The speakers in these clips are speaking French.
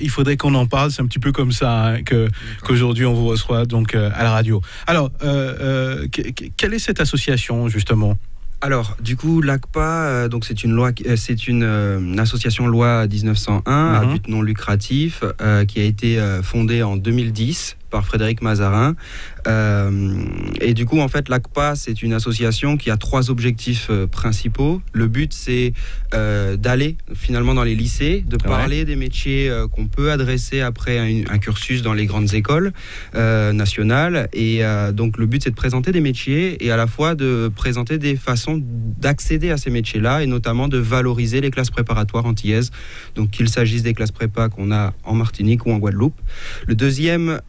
il faudrait qu'on en parle. C'est un petit peu comme ça qu'aujourd'hui on vous reçoit donc à la radio. Alors, quelle est cette association justement ? Alors, du coup, l'ACPA, donc c'est une association loi 1901 à but non lucratif qui a été fondée en 2010 par Frédéric Mazarin. Et du coup, en fait, l'ACPA, c'est une association qui a 3 objectifs principaux. Le but, c'est d'aller finalement dans les lycées, de parler des métiers qu'on peut adresser après un cursus dans les grandes écoles nationales. Et donc, le but, c'est de présenter des métiers et à la fois de présenter des façons d'accéder à ces métiers-là et notamment de valoriser les classes préparatoires antillaises. Donc, qu'il s'agisse des classes prépa qu'on a en Martinique ou en Guadeloupe. Le deuxième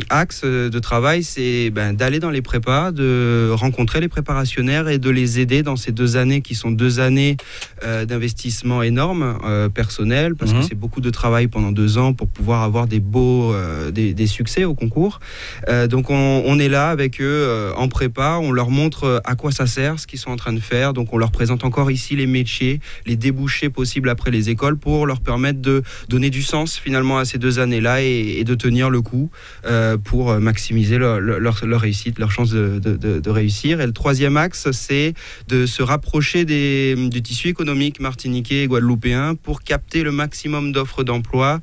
axe de travail, c'est d'aller dans les prépas, de rencontrer les préparationnaires et de les aider dans ces 2 années qui sont 2 années d'investissement énorme personnel, parce que c'est beaucoup de travail pendant 2 ans pour pouvoir avoir des succès au concours. Donc on est là avec eux en prépa, on leur montre à quoi ça sert, ce qu'ils sont en train de faire. Donc on leur présente encore ici les métiers, les débouchés possibles après les écoles pour leur permettre de donner du sens finalement à ces 2 années-là et de tenir le coup pour maximiser leur réussite, leur chance de réussir. Et le 3e axe, c'est de se rapprocher du tissu économique martiniquais et guadeloupéen pour capter le maximum d'offres d'emploi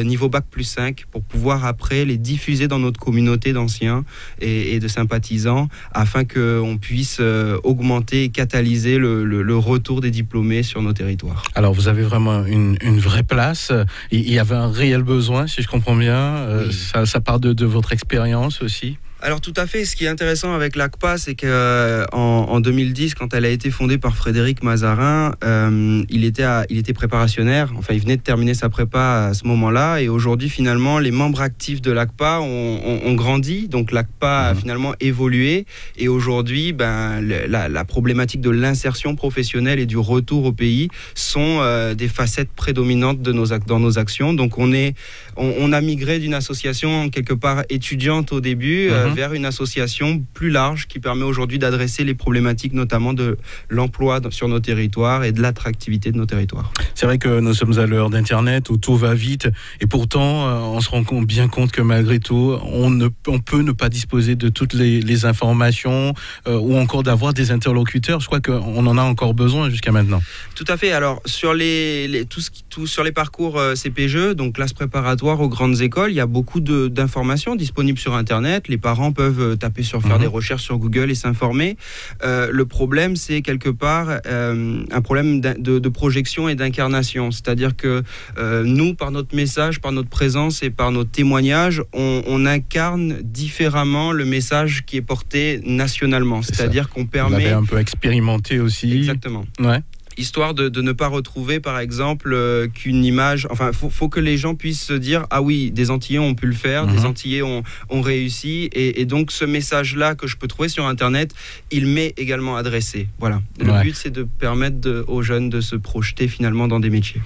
niveau Bac+5 pour pouvoir après les diffuser dans notre communauté d'anciens et de sympathisants afin qu'on puisse augmenter et catalyser le retour des diplômés sur nos territoires. Alors vous avez vraiment une vraie place. Il y avait un réel besoin, si je comprends bien. Oui. Ça part de votre expérience aussi. Alors tout à fait, ce qui est intéressant avec l'ACPA, c'est qu'en 2010, quand elle a été fondée par Frédéric Mazarin, il était préparationnaire, enfin il venait de terminer sa prépa à ce moment-là, et aujourd'hui finalement les membres actifs de l'ACPA ont grandi, donc l'ACPA a finalement évolué, et aujourd'hui la problématique de l'insertion professionnelle et du retour au pays sont des facettes prédominantes dans nos actions. Donc on a migré d'une association quelque part étudiante au début, vers une association plus large qui permet aujourd'hui d'adresser les problématiques notamment de l'emploi sur nos territoires et de l'attractivité de nos territoires. C'est vrai que nous sommes à l'heure d'Internet où tout va vite et pourtant on se rend bien compte que malgré tout on peut ne pas disposer de toutes les informations ou encore d'avoir des interlocuteurs. Je crois qu'on en a encore besoin jusqu'à maintenant. Tout à fait. Alors sur sur les parcours CPGE, donc classe préparatoire aux grandes écoles, il y a beaucoup d'informations disponibles sur Internet. Les parents peuvent taper faire des recherches sur Google et s'informer. Le problème, c'est quelque part un problème de projection et d'incarnation. C'est-à-dire que nous, par notre message, par notre présence et par nos témoignages, on incarne différemment le message qui est porté nationalement. C'est-à-dire qu'on permet... Vous l'avez un peu expérimenté aussi. Exactement. Ouais. Histoire de ne pas retrouver, par exemple, qu'une image... Enfin, faut que les gens puissent se dire « Ah oui, des Antillais ont pu le faire, des Antillais ont réussi. » Et donc, ce message-là que je peux trouver sur Internet, il m'est également adressé. Voilà. Le but, c'est de permettre aux jeunes de se projeter finalement dans des métiers.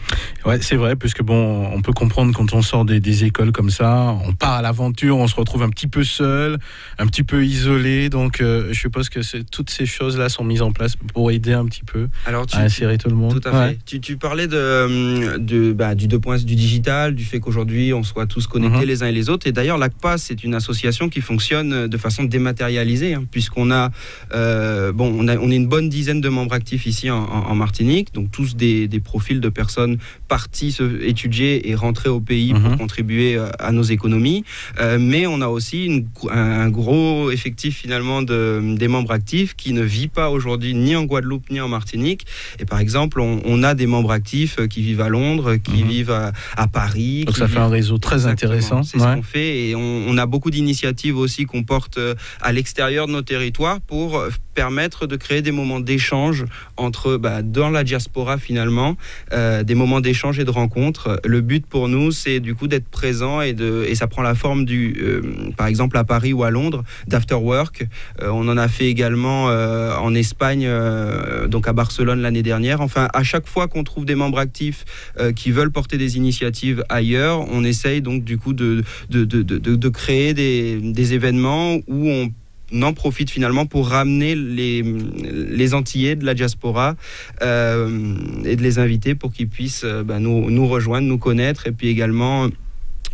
Ouais, c'est vrai, puisque on peut comprendre quand on sort des écoles comme ça, on part à l'aventure, on se retrouve un petit peu seul, un petit peu isolé. Donc, je suppose que toutes ces choses-là sont mises en place pour aider un petit peu à insérer tout le monde. Tout à fait. Tu parlais du digital, du fait qu'aujourd'hui, on soit tous connectés les uns et les autres. Et d'ailleurs, l'ACPA, c'est une association qui fonctionne de façon dématérialisée, puisqu'on a, on est une bonne dizaine de membres actifs ici en Martinique, donc tous des profils de personnes parties étudier et rentrer au pays pour contribuer à nos économies. Mais on a aussi un gros effectif finalement des membres actifs qui ne vit pas aujourd'hui ni en Guadeloupe ni en Martinique. Et par exemple, on a des membres actifs qui vivent à Londres, qui vivent à Paris. Donc ça fait un réseau très intéressant. C'est ce qu'on fait. Et on a beaucoup d'initiatives aussi qu'on porte à l'extérieur de nos territoires pour permettre de créer des moments d'échange dans la diaspora finalement, des moments d'échange et de rencontres. Le but pour nous, c'est du coup d'être présent et ça prend la forme par exemple à Paris ou à Londres, d'after work. On en a fait également en Espagne, donc à Barcelone l'année dernière. Enfin, à chaque fois qu'on trouve des membres actifs qui veulent porter des initiatives ailleurs, on essaye donc du coup de créer des événements où en profite finalement pour ramener les Antillais de la diaspora et de les inviter pour qu'ils puissent nous rejoindre, nous connaître et puis également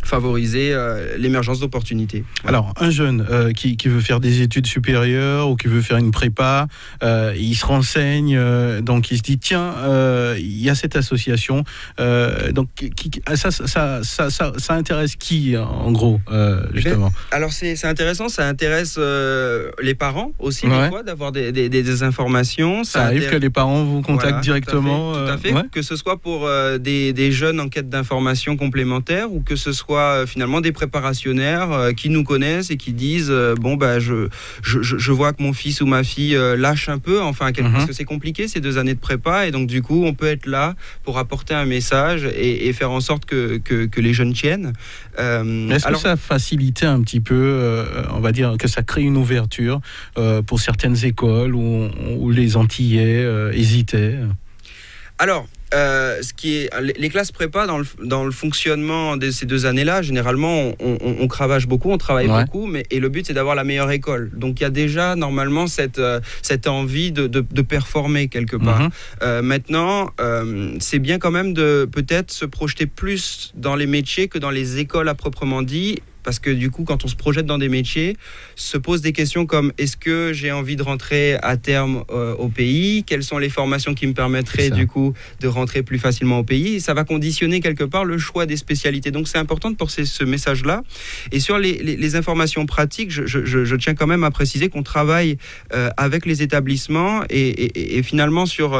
favoriser l'émergence d'opportunités. Voilà. Alors, un jeune qui veut faire des études supérieures ou qui veut faire une prépa, il se renseigne, donc il se dit tiens, il y a cette association, donc ça intéresse qui en gros justement? Alors c'est intéressant, ça intéresse les parents aussi des fois d'avoir des informations. Ça arrive que les parents vous contactent directement. Tout à fait. Que ce soit pour des jeunes en quête d'informations complémentaires ou que ce soit finalement des préparationnaires qui nous connaissent et qui disent je vois que mon fils ou ma fille lâche un peu, parce que c'est compliqué ces 2 années de prépa, et donc du coup on peut être là pour apporter un message et faire en sorte que les jeunes tiennent. Est-ce que ça a facilité un petit peu, on va dire que ça crée une ouverture pour certaines écoles où les Antillais hésitaient? Alors, les classes prépa dans le fonctionnement de ces 2 années-là, généralement, on cravache beaucoup, on travaille beaucoup, et le but c'est d'avoir la meilleure école. Donc il y a déjà normalement cette envie de performer quelque part. Maintenant, c'est bien quand même de peut-être se projeter plus dans les métiers que dans les écoles à proprement dit. Parce que du coup, quand on se projette dans des métiers, se pose des questions comme est-ce que j'ai envie de rentrer à terme au pays? Quelles sont les formations qui me permettraient du coup de rentrer plus facilement au pays? Et ça va conditionner quelque part le choix des spécialités. Donc c'est important de porter ce message-là. Et sur les informations pratiques, je tiens quand même à préciser qu'on travaille avec les établissements et finalement sur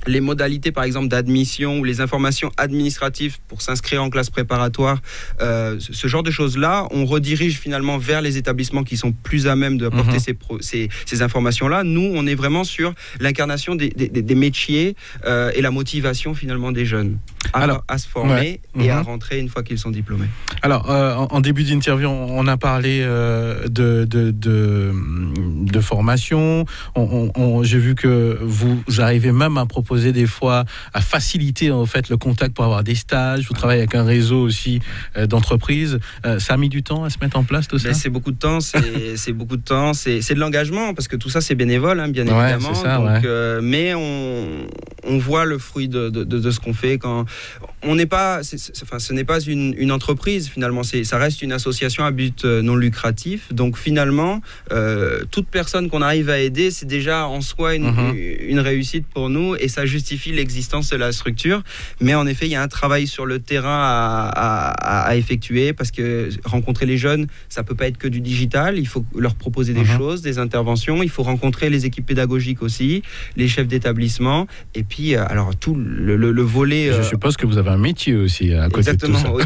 les modalités par exemple d'admission ou les informations administratives pour s'inscrire en classe préparatoire, ce genre de choses-là, on redirige finalement vers les établissements qui sont plus à même d'apporter ces informations-là. Nous, on est vraiment sur l'incarnation des métiers et la motivation finalement des jeunes à se former et à rentrer une fois qu'ils sont diplômés. Alors, en début d'interview, on a parlé de formation. J'ai vu que vous arrivez même à proposer des fois à faciliter en fait le contact pour avoir des stages. Vous travaillez avec un réseau aussi d'entreprises. Ça a mis du temps à se mettre en place tout ça? C'est beaucoup de temps, c'est beaucoup de temps, c'est de l'engagement parce que tout ça c'est bénévole, bien évidemment. C'est ça, donc, mais on voit le fruit de ce qu'on fait quand on n'est pas, ce n'est pas une entreprise finalement, ça reste une association à but non lucratif. Donc finalement, toute personne qu'on arrive à aider, c'est déjà en soi une réussite pour nous et ça justifie l'existence de la structure. Mais en effet, il y a un travail sur le terrain à effectuer parce que rencontrer les jeunes, ça peut pas être que du digital. Il faut leur proposer des choses, des interventions. Il faut rencontrer les équipes pédagogiques aussi, les chefs d'établissement et puis alors tout le volet. Je suppose que vous avez un métier aussi à côté de tout ça. Oui,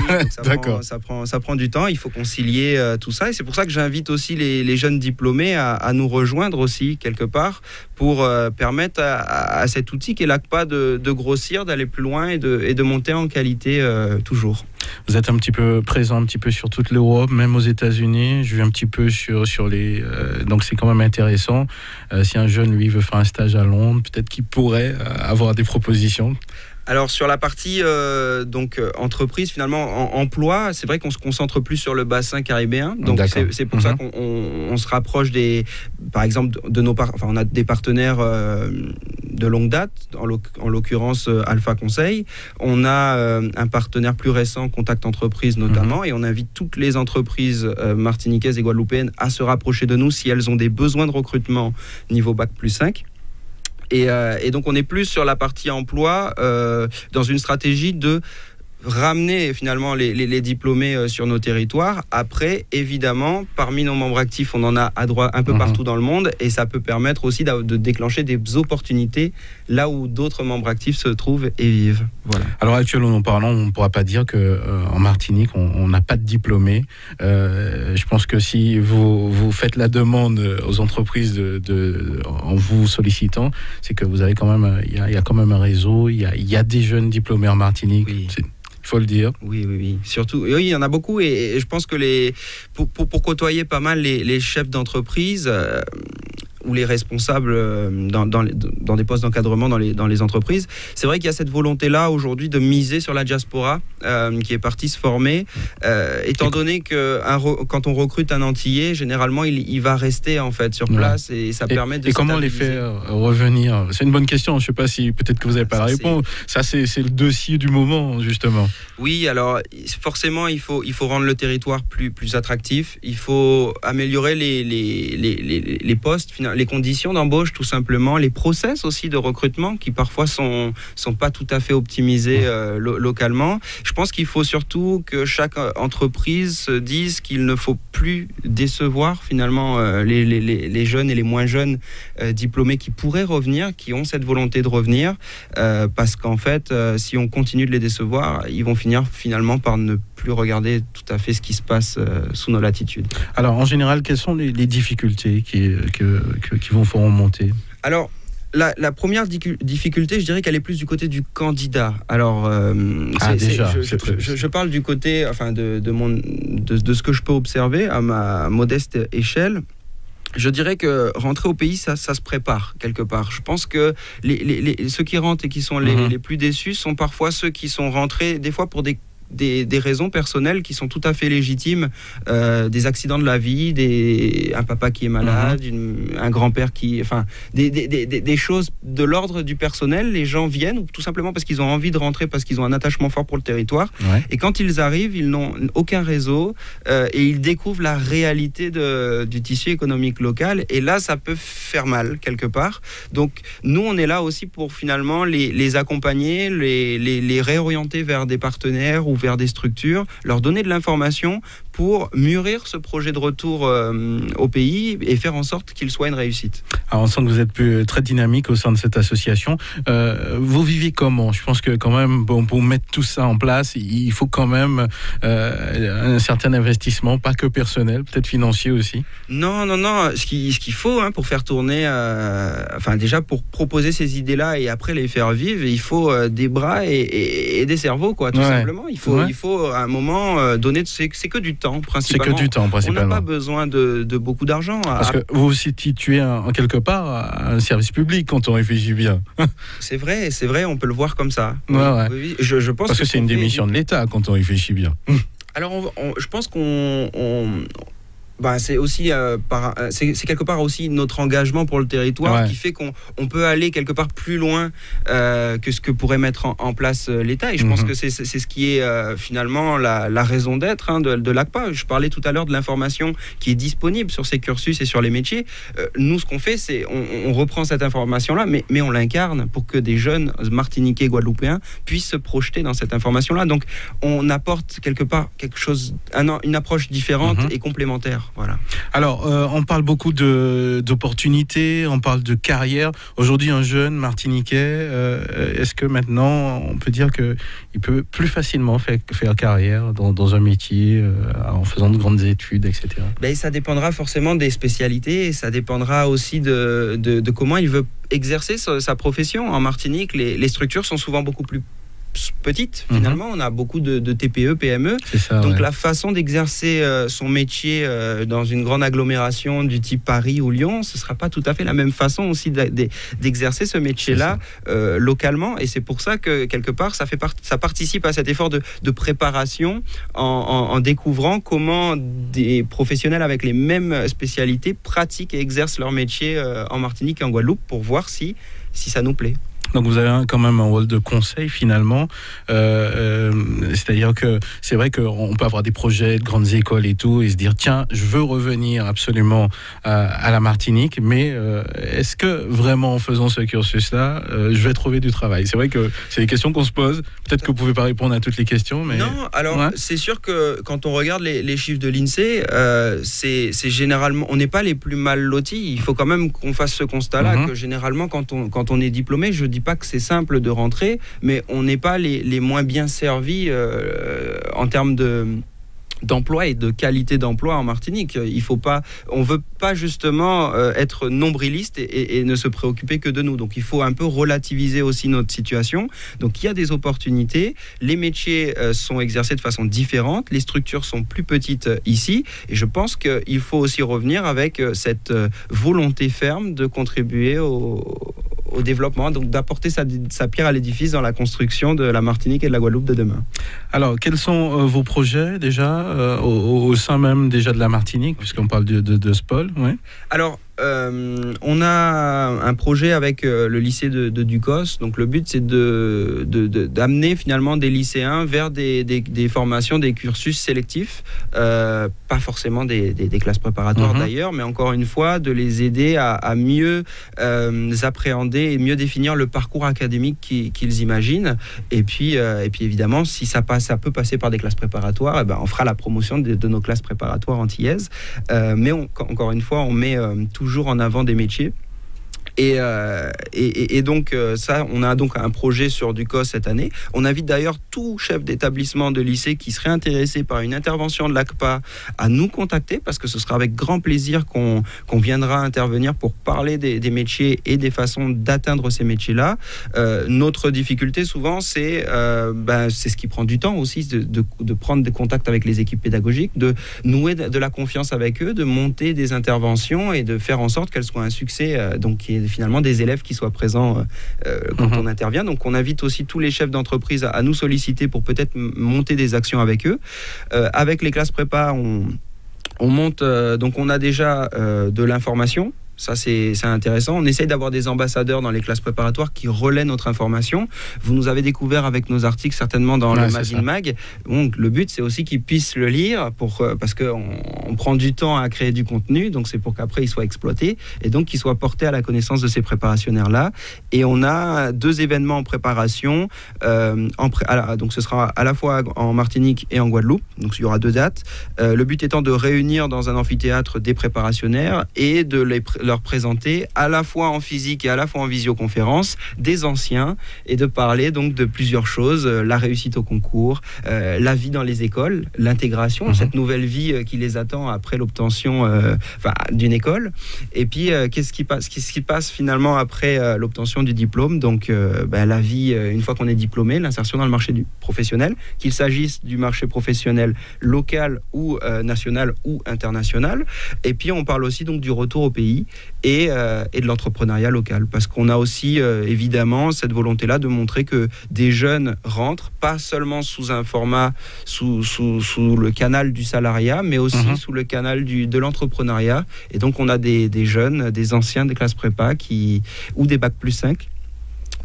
ça prend du temps. Il faut concilier tout ça et c'est pour ça que j'invite aussi les jeunes diplômés à nous rejoindre aussi quelque part pour permettre à cet outil qu'est l'ACPA de grossir, d'aller plus loin et de monter en qualité toujours. Vous êtes un petit peu présent un petit peu sur toute l'Europe, même aux États-Unis. Je vais un petit peu sur les. Donc c'est quand même intéressant. Si un jeune lui veut faire un stage à Londres, peut-être qu'il pourrait avoir des propositions. Alors sur la partie entreprise, finalement emploi, c'est vrai qu'on se concentre plus sur le bassin caribéen. Donc c'est pour ça qu'on se rapproche par exemple de on a des partenaires de longue date, en l'occurrence Alpha Conseil. On a un partenaire plus récent, Contact Entreprise notamment, et on invite toutes les entreprises martiniquaises et guadeloupéennes à se rapprocher de nous si elles ont des besoins de recrutement niveau Bac+5. Et donc on est plus sur la partie emploi dans une stratégie de ramener finalement les diplômés sur nos territoires. Après, évidemment, parmi nos membres actifs, on en a à droite un peu partout dans le monde et ça peut permettre aussi de déclencher des opportunités là où d'autres membres actifs se trouvent et vivent. Voilà. Alors actuellement, en parlant, on ne pourra pas dire qu'en Martinique, on n'a pas de diplômés. Je pense que si vous faites la demande aux entreprises en vous sollicitant, c'est que vous avez quand même, il y a quand même un réseau, il y a des jeunes diplômés en Martinique. Oui. Il faut le dire. Oui. Surtout, oui, il y en a beaucoup et je pense que pour côtoyer pas mal les chefs d'entreprise, ou les responsables dans des postes d'encadrement dans les entreprises. C'est vrai qu'il y a cette volonté-là aujourd'hui de miser sur la diaspora qui est partie se former, étant donné que quand on recrute un Antillais, généralement il va rester en fait sur place et ça permet de... Et comment les faire revenir? C'est une bonne question, je ne sais pas si peut-être que vous n'avez pas la réponse. Ça c'est le dossier du moment justement. Oui, alors forcément il faut rendre le territoire plus attractif, il faut améliorer les postes, les conditions d'embauche tout simplement, les process aussi de recrutement qui parfois sont pas tout à fait optimisés localement. Je pense qu'il faut surtout que chaque entreprise se dise qu'il ne faut plus décevoir finalement les jeunes et les moins jeunes diplômés qui pourraient revenir, qui ont cette volonté de revenir, parce qu'en fait, si on continue de les décevoir, ils vont finir finalement par ne plus regarder tout à fait ce qui se passe sous nos latitudes. Alors, en général, quelles sont les difficultés qui vont faire remonter? Alors, la première difficulté, je dirais qu'elle est plus du côté du candidat. Alors, je parle du côté, enfin, de ce que je peux observer à ma modeste échelle. Je dirais que rentrer au pays, ça se prépare quelque part. Je pense que ceux qui rentrent et qui sont les plus déçus sont parfois ceux qui sont rentrés, des fois pour des raisons personnelles qui sont tout à fait légitimes, des accidents de la vie, un papa qui est malade, un grand-père qui... Enfin, des choses de l'ordre du personnel. Les gens viennent tout simplement parce qu'ils ont envie de rentrer, parce qu'ils ont un attachement fort pour le territoire. Ouais. Et quand ils arrivent, ils n'ont aucun réseau et ils découvrent la réalité du tissu économique local. Et là, ça peut faire mal, quelque part. Donc, nous, on est là aussi pour finalement les accompagner, les réorienter vers des partenaires ou vers des structures, leur donner de l'information pour mûrir ce projet de retour au pays et faire en sorte qu'il soit une réussite. Alors on sent que vous êtes très dynamique au sein de cette association. Vous vivez comment? Je pense que quand même, pour mettre tout ça en place, il faut quand même un certain investissement, pas que personnel, peut-être financier aussi. Non. Ce qu'il faut pour faire tourner, déjà pour proposer ces idées-là et après les faire vivre, il faut des bras et des cerveaux, quoi, tout simplement. Il faut à un moment donner, c'est que du temps, principalement. C'est que du temps, principalement. On n'a pas besoin de beaucoup d'argent. Parce que vous vous situez en quelque part à un service public quand on réfléchit bien. C'est vrai, on peut le voir comme ça. Oui. Je pense parce que c'est une démission de l'État quand on réfléchit bien. Alors, je pense qu'on... c'est aussi c'est quelque part aussi notre engagement pour le territoire qui fait qu'on peut aller quelque part plus loin que ce que pourrait mettre en place l'État. Et je pense que c'est ce qui est finalement la raison d'être de l'ACPA. Je parlais tout à l'heure de l'information qui est disponible sur ces cursus et sur les métiers. Nous, ce qu'on fait, c'est on reprend cette information-là, mais on l'incarne pour que des jeunes Martiniquais, Guadeloupéens puissent se projeter dans cette information-là. Donc, on apporte quelque part quelque chose, une approche différente et complémentaire. Voilà. Alors, on parle beaucoup d'opportunités, on parle de carrière. Aujourd'hui, un jeune Martiniquais, est-ce que maintenant, on peut dire qu'il peut plus facilement faire carrière dans un métier en faisant de grandes études, etc. Ça dépendra forcément des spécialités et ça dépendra aussi de comment il veut exercer sa profession. En Martinique, les structures sont souvent beaucoup plus petite finalement, on a beaucoup de TPE, PME, donc la façon d'exercer son métier dans une grande agglomération du type Paris ou Lyon, ce sera pas tout à fait la même façon aussi d'exercer ce métier-là localement, et c'est pour ça que quelque part ça participe à cet effort de préparation en découvrant comment des professionnels avec les mêmes spécialités pratiquent et exercent leur métier en Martinique et en Guadeloupe pour voir si ça nous plaît. Donc vous avez quand même un rôle de conseil finalement, c'est-à-dire que c'est vrai qu'on peut avoir des projets de grandes écoles et tout et se dire tiens, je veux revenir absolument à la Martinique, mais est-ce que vraiment en faisant ce cursus-là, je vais trouver du travail? C'est vrai que c'est des questions qu'on se pose, peut-être que vous ne pouvez pas répondre à toutes les questions, mais... Non, alors c'est sûr que quand on regarde les chiffres de l'INSEE, c'est généralement, on n'est pas les plus mal lotis, il faut quand même qu'on fasse ce constat-là, que généralement quand on est diplômé, je dis pas que c'est simple de rentrer, mais on n'est pas les moins bien servis en termes de d'emploi et de qualité d'emploi en Martinique. On veut pas justement être nombriliste et ne se préoccuper que de nous. Donc il faut un peu relativiser aussi notre situation. Donc il y a des opportunités. Les métiers sont exercés de façon différente. Les structures sont plus petites ici. Et je pense qu'il faut aussi revenir avec cette volonté ferme de contribuer au développement, donc d'apporter sa pierre à l'édifice dans la construction de la Martinique et de la Guadeloupe de demain. Alors, quels sont vos projets déjà au sein même déjà de la Martinique, puisqu'on parle de SPOL, ouais. Alors, on a un projet avec le lycée de Ducos. Donc le but, c'est d'amener finalement des lycéens vers des formations, des cursus sélectifs, pas forcément des classes préparatoires d'ailleurs, mais encore une fois, de les aider à mieux appréhender et mieux définir le parcours académique qu'ils imaginent. Et puis évidemment, si ça peut passer par des classes préparatoires, et ben on fera la promotion de nos classes préparatoires antillaises. Mais encore une fois, on met toujours en avant des métiers. Et donc ça, on a donc un projet sur Ducos cette année. On invite d'ailleurs tout chef d'établissement de lycée qui serait intéressé par une intervention de l'ACPA à nous contacter, parce que ce sera avec grand plaisir qu'on viendra intervenir pour parler des métiers et des façons d'atteindre ces métiers-là. Notre difficulté souvent, c'est ce qui prend du temps aussi, de prendre des contacts avec les équipes pédagogiques, de nouer de la confiance avec eux, de monter des interventions et de faire en sorte qu'elles soient un succès, donc qui est finalement des élèves qui soient présents quand on intervient. Donc on invite aussi tous les chefs d'entreprise à nous solliciter pour peut-être monter des actions avec eux. Avec les classes prépa, on monte, donc on a déjà de l'information. Ça, c'est intéressant. On essaye d'avoir des ambassadeurs dans les classes préparatoires qui relaient notre information. Vous nous avez découvert avec nos articles, certainement dans le Magazine Mag. Donc, le but, c'est aussi qu'ils puissent le lire parce qu'on prend du temps à créer du contenu. Donc, c'est pour qu'après, il soit exploité et donc qu'il soit porté à la connaissance de ces préparationnaires-là. Et on a 2 événements en préparation. Donc, ce sera à la fois en Martinique et en Guadeloupe. Donc, il y aura 2 dates. Le but étant de réunir dans un amphithéâtre des préparationnaires et de leur présenter à la fois en physique et à la fois en visioconférence des anciens et de parler donc de plusieurs choses, la réussite au concours, la vie dans les écoles, l'intégration, cette nouvelle vie qui les attend après l'obtention d'une école, et puis qu'est-ce qui passe finalement après l'obtention du diplôme, donc la vie une fois qu'on est diplômé, l'insertion dans le marché professionnel, qu'il s'agisse du marché professionnel local ou national ou international. Et puis on parle aussi donc du retour au pays et de l'entrepreneuriat local, parce qu'on a aussi évidemment cette volonté-là de montrer que des jeunes rentrent, pas seulement sous un format, sous le canal du salariat, mais aussi sous le canal de l'entrepreneuriat. Et donc on a des jeunes, des anciens des classes prépa ou des bac plus 5,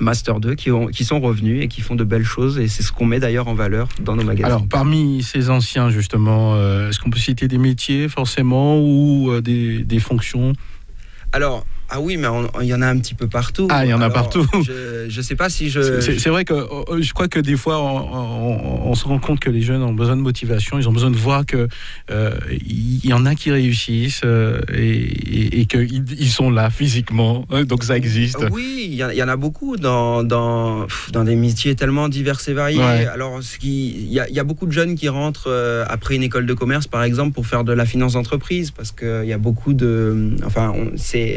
Master 2 qui sont revenus et qui font de belles choses, et c'est ce qu'on met d'ailleurs en valeur dans nos magazines. Alors parmi ces anciens justement, est-ce qu'on peut citer des métiers forcément ou des fonctions ? Alors, ah oui, mais il y en a un petit peu partout. Ah, il y en a partout. Je sais pas si C'est vrai que je crois que des fois, on se rend compte que les jeunes ont besoin de motivation, ils ont besoin de voir que il y en a qui réussissent et qu'ils sont là physiquement, donc ça existe. Oui, il y en a beaucoup dans des métiers tellement divers et variés. Ouais. Alors, il y a beaucoup de jeunes qui rentrent après une école de commerce, par exemple, pour faire de la finance d'entreprise, parce qu'il y a beaucoup de...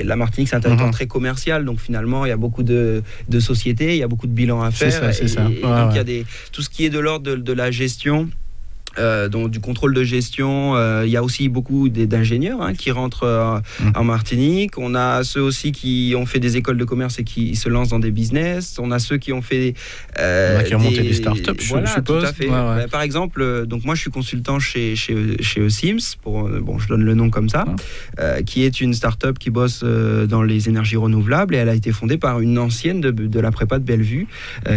la Martinique, c'est un territoire très commercial, donc finalement il y a beaucoup de sociétés, il y a beaucoup de bilans à faire, c'est ça. Et donc il y a tout ce qui est de l'ordre de la gestion, donc du contrôle de gestion. Il y a aussi beaucoup d'ingénieurs qui rentrent en Martinique. On a ceux aussi qui ont fait des écoles de commerce et qui se lancent dans des business. On a ceux qui ont fait qui ont monté des startups, je suppose. Tout à fait. Ouais. Par exemple, donc moi je suis consultant chez Sims, je donne le nom comme ça, qui est une startup qui bosse dans les énergies renouvelables, et elle a été fondée par une ancienne de la prépa de Bellevue,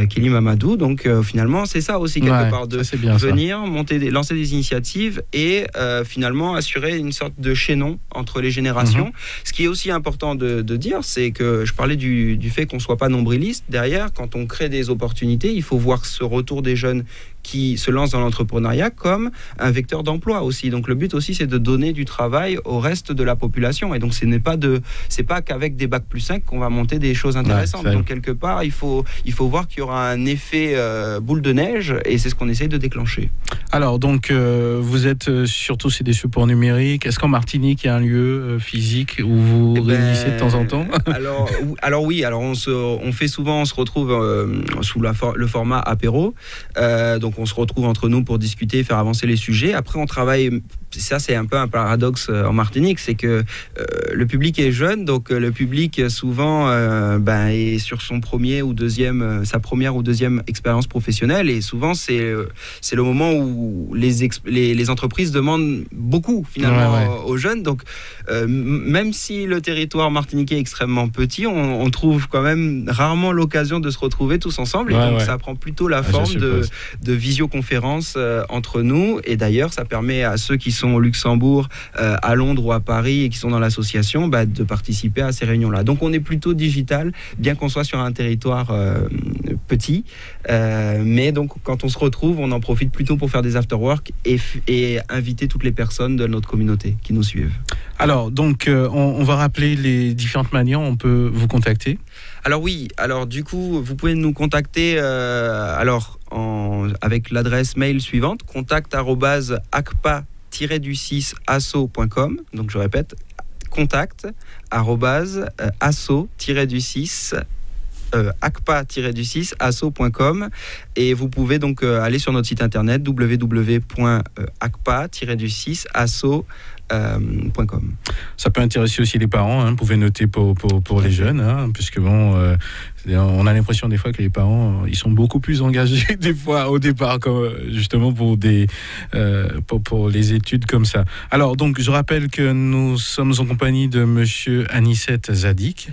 Kelly Mamadou. Donc finalement c'est ça aussi quelque part, de venir lancer des initiatives et finalement assurer une sorte de chaînon entre les générations. Ce qui est aussi important de dire, c'est que je parlais du fait qu'on ne soit pas nombriliste. Derrière, quand on crée des opportunités, il faut voir ce retour des jeunes qui se lancent dans l'entrepreneuriat comme un vecteur d'emploi aussi. Donc le but aussi, c'est de donner du travail au reste de la population. Et donc c'est pas qu'avec des bac plus 5 qu'on va monter des choses intéressantes. Donc quelque part, il faut voir qu'il y aura un effet boule de neige, et c'est ce qu'on essaye de déclencher. Alors Alors, donc, vous êtes surtout sur des supports numériques. Est-ce qu'en Martinique, il y a un lieu physique où vous réunissez de temps en temps? Alors oui, on se retrouve sous le format apéro. Donc on se retrouve entre nous pour discuter, faire avancer les sujets. Après, on travaille. Ça, c'est un peu un paradoxe en Martinique, c'est que le public est jeune, donc le public souvent est sur sa première ou deuxième expérience professionnelle, et souvent c'est le moment où les entreprises demandent beaucoup finalement aux jeunes. Donc même si le territoire martiniquais est extrêmement petit, on trouve quand même rarement l'occasion de se retrouver tous ensemble, et donc ça prend plutôt la forme de visioconférence entre nous. Et d'ailleurs, ça permet à ceux qui sont au Luxembourg, à Londres ou à Paris et qui sont dans l'association de participer à ces réunions-là. Donc on est plutôt digital, bien qu'on soit sur un territoire petit, mais donc quand on se retrouve, on en profite plutôt pour faire des after-work et inviter toutes les personnes de notre communauté qui nous suivent. Alors, donc, on va rappeler les différentes manières on peut vous contacter. Alors oui, du coup, vous pouvez nous contacter avec l'adresse mail suivante, contact@acpa-asso.com. Donc je répète, contact@asso-6 acpa-asso.com, et vous pouvez donc aller sur notre site internet www.acpa-6asso.com. Ça peut intéresser aussi les parents, vous pouvez noter pour les jeunes, puisque on a l'impression des fois que les parents ils sont beaucoup plus engagés des fois au départ, justement pour pour les études comme ça. Alors donc je rappelle que nous sommes en compagnie de monsieur Anicet Zadik,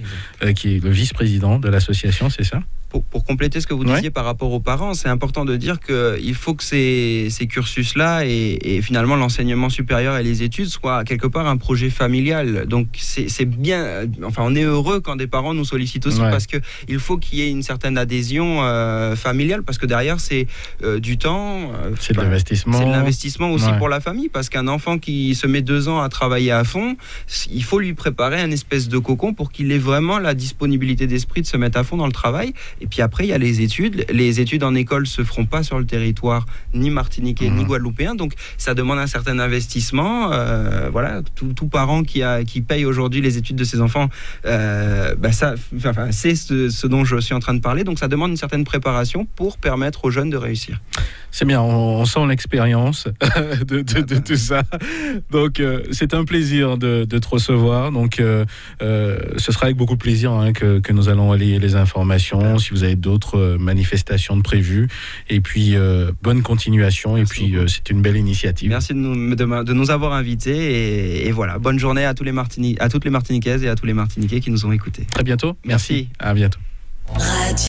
qui est le vice-président de l'association, c'est ça? Pour compléter ce que vous disiez par rapport aux parents, c'est important de dire qu'il faut que ces cursus-là et finalement l'enseignement supérieur et les études soient quelque part un projet familial. Donc c'est bien, on est heureux quand des parents nous sollicitent aussi, parce qu'il faut qu'il y ait une certaine adhésion familiale, parce que derrière c'est du temps, c'est de l'investissement. C'est de l'investissement aussi pour la famille, parce qu'un enfant qui se met 2 ans à travailler à fond, il faut lui préparer un espèce de cocon pour qu'il ait vraiment la disponibilité d'esprit de se mettre à fond dans le travail. Et puis après, il y a les études. Les études en école se feront pas sur le territoire ni martiniquais ni guadeloupéen. Donc, ça demande un certain investissement. Tout parent qui paye aujourd'hui les études de ses enfants, c'est ce dont je suis en train de parler. Donc, ça demande une certaine préparation pour permettre aux jeunes de réussir. C'est bien, on sent l'expérience de tout ça. Donc, c'est un plaisir de te recevoir. Donc, ce sera avec beaucoup de plaisir que nous allons relayer les informations, si vous avez d'autres manifestations de prévues. Et puis, bonne continuation. Merci. Et puis, c'est une belle initiative. Merci de nous avoir invités. Et voilà, bonne journée à toutes les Martiniquaises et à tous les Martiniquais qui nous ont écoutés. Très bientôt. Merci. À bientôt. Radio.